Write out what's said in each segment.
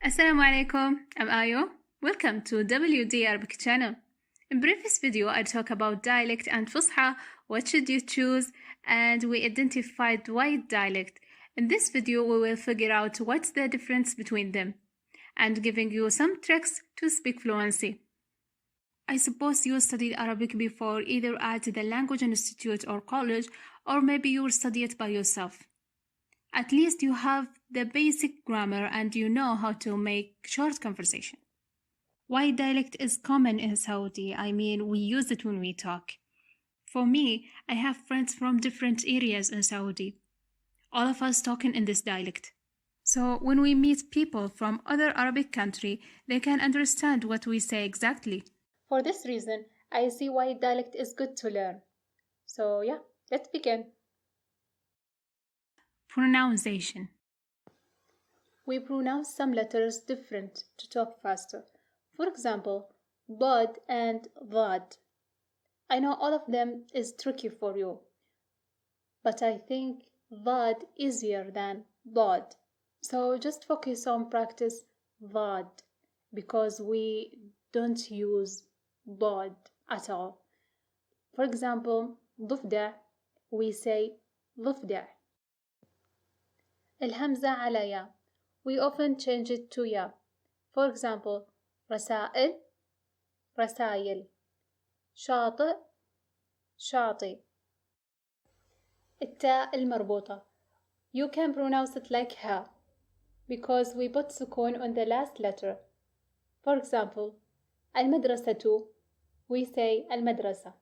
Assalamu alaikum, I'm Ayo. Welcome to WD Arabic channel. In previous video, I talked about dialect and Fus'ha, what should you choose, and we identified white dialect. In this video, we will figure out what's the difference between them, and giving you some tricks to speak fluency. I suppose you studied Arabic before, either at the Language Institute or college, or maybe you will study it by yourself. At least you have the basic grammar and you know how to make short conversation. White dialect is common in Saudi. I mean, we use it when we talk. For me, I have friends from different areas in Saudi. All of us talking in this dialect. So when we meet people from other Arabic country, they can understand what we say exactly. For this reason, I see why dialect is good to learn. So yeah, let's begin. Pronunciation. We pronounce some letters different to talk faster. For example, bod and vad. I know all of them is tricky for you, but I think vad easier than bod. So just focus on practice vad because we don't use bod at all. For example, ضفدع, we say ضفدع. الهمزة على يا. We often change it to ya. For example, رسائل, رسايل. شاطئ, شاطئ. التاء المربوطة. You can pronounce it like ha because we put سكون on the last letter. For example, المدرسة, we say المدرسة,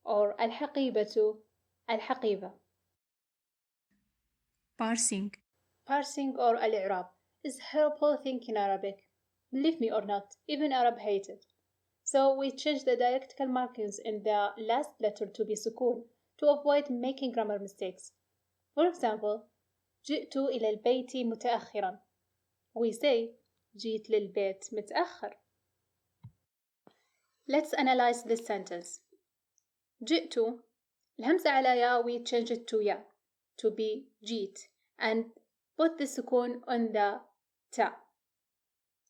or الحقيبة, الحقيبة. Parsing. Parsing or al-i'rab is a horrible thing in Arabic. Believe me or not, even Arab hate it. So we change the dialectal markings in the last letter to be sukun to avoid making grammar mistakes. For example, جئت إلى البيت متأخرا. We say جيت للبيت متأخر. Let's analyze this sentence. جئت, الهمزة على يا we change it to ya to be جيت and put the sukun on the ta.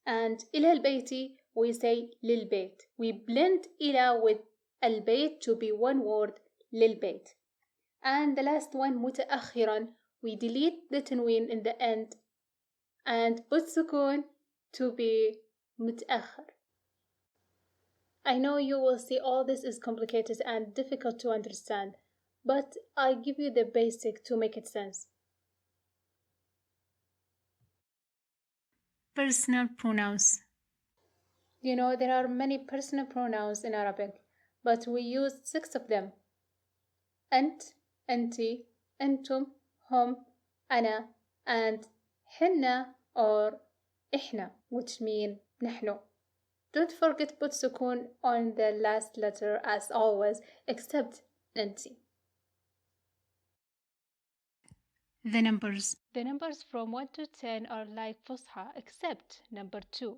And إلى البيت we say للبيت. We blend إلى with البيت to be one word للبيت. And the last one متأخرا we delete the tanween in the end and put sukun to be متأخر. I know you will see all this is complicated and difficult to understand, but I give you the basic to make it sense. Personal pronouns. You know, there are many personal pronouns in Arabic, but we use 6 of them. أنت, أنتي, أنتم, هم, أنا, and حنا or إحنا, which mean نحن. Don't forget to put sukun on the last letter as always, except أنتي. The numbers. The numbers from 1 to 10 are like Fus'ha, except number 2.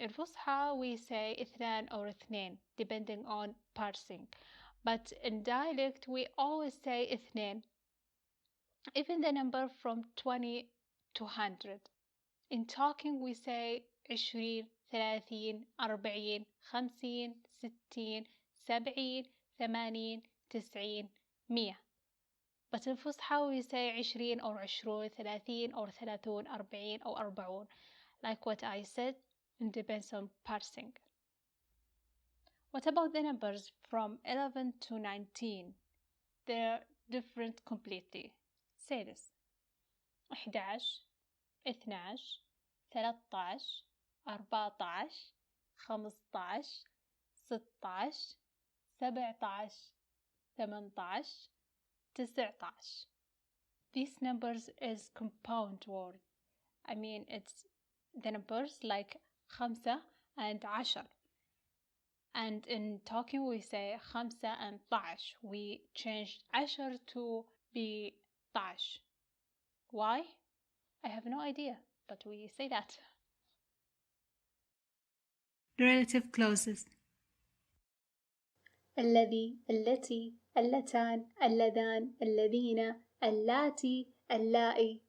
In Fus'ha, we say اثنان or اثنين, depending on parsing. But in dialect, we always say اثنين, even the number from 20 to 100. In talking, we say 20, 30, 40, 50, 60, 70, 80, 90, 100. But in Fus'ha we say 20 or 20, 30 or 30, 40 or 40. Like what I said, it depends on parsing. What about the numbers from 11 to 19? They're different completely. Say this. 11, 12, 13, 14, 15, 16, 17, 18, 19. These numbers is compound word. I mean, it's the numbers like خمسة and عشر. And in talking we say خمسة and طعش. We changed عشر to be طعش. Why? I have no idea, but we say that. Relative clauses. الذي, التي, اللتان, اللذان, الذين, اللاتي, اللائي.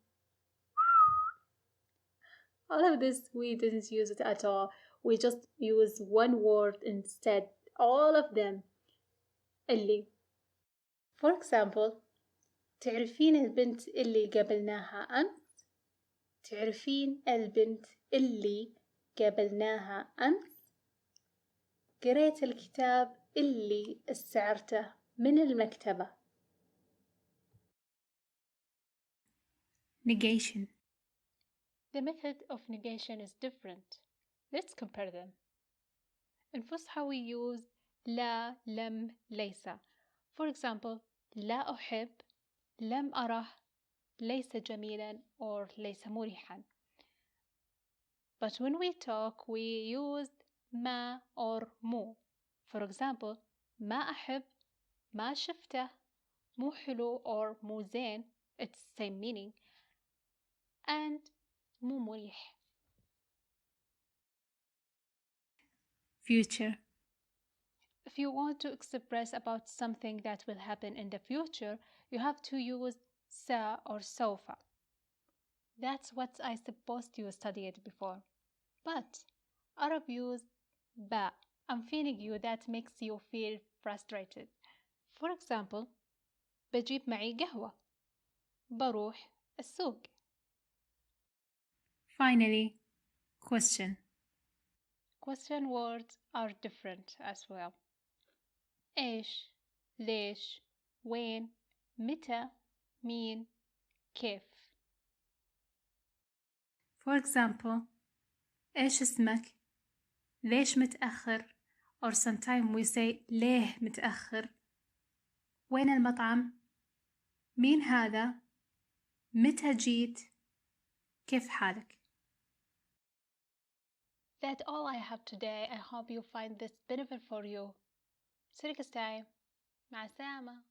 All of this, we didn't use it at all. We just use one word instead. All of them. اللي. For example, تعرفين البنت اللي قابلناها أمس؟ تعرفين البنت اللي قابلناها أمس؟ قريت الكتاب اللي استعرته من المكتبة. Negation. The method of negation is different. Let's compare them. In Fus'ha we use لا لم ليس. For example, لا أحب لم أره ليس جميلا or ليس مريحا. But when we talk we use ما or مو. For example, ما أحب ما شفته مو حلو or مو زين, it's same meaning, and مو مريح. Future. If you want to express about something that will happen in the future, you have to use sa or sofa. That's what I supposed you studied before. But Arab use ba. I'm feeling you that makes you feel frustrated. For example, بجيب معي قهوة. بروح السوق. Finally, question. Question words are different as well. إيش ليش وين متى مين كيف. For example, إيش اسمك؟ ليش متأخر؟ Or sometimes we say ليه متأخر؟ وين المطعم؟ مين هذا؟ متى جيت؟ كيف حالك؟ That's all I have today. I hope you find this beneficial for you. See you next time. مع السلامة.